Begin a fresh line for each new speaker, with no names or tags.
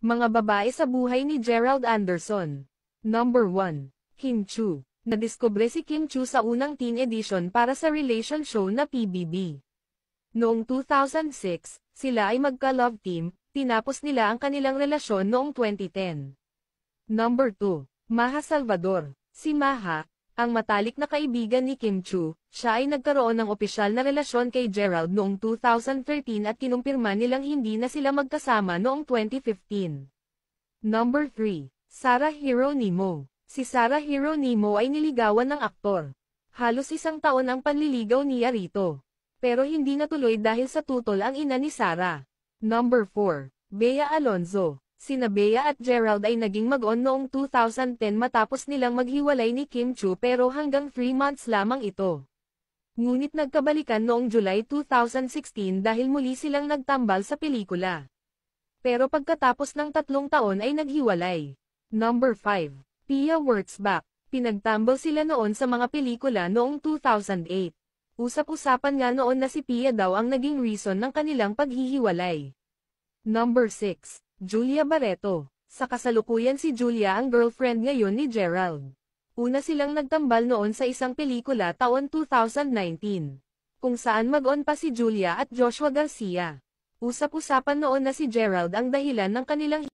Mga babae sa buhay ni Gerald Anderson. Number 1. Kim Chu. Nadiskubre si Kim Chu sa unang teen edition para sa relation show na PBB. Noong 2006, sila ay magka-love team, tinapos nila ang kanilang relasyon noong 2010. Number 2. Maha Salvador. Si Maha, ang matalik na kaibigan ni Kim Chu, siya ay nagkaroon ng opisyal na relasyon kay Gerald noong 2013 at kinumpirma nilang hindi na sila magkasama noong 2015. Number 3. Sarah Hieronimo. Si Sarah Hieronimo ay niligawan ng aktor. Halos isang taon ang panliligaw niya rito. Pero hindi natuloy dahil sa tutol ang ina ni Sarah. Number 4. Bea Alonzo. Sina Bea at Gerald ay naging mag-on noong 2010 matapos nilang maghiwalay ni Kim Chu pero hanggang 3 months lamang ito. Ngunit nagkabalikan noong July 2016 dahil muli silang nagtambal sa pelikula. Pero pagkatapos ng 3 taon ay naghiwalay. Number 5. Pia Wurtzbach. Pinagtambal sila noon sa mga pelikula noong 2008. Usap-usapan nga noon na si Pia daw ang naging reason ng kanilang paghihiwalay. Number 6. Julia Barreto. Sa kasalukuyan si Julia ang girlfriend ngayon ni Gerald. Una silang nagtambal noon sa isang pelikula taon 2019. Kung saan mag-on pa si Julia at Joshua Garcia. Usap-usapan noon na si Gerald ang dahilan ng kanilang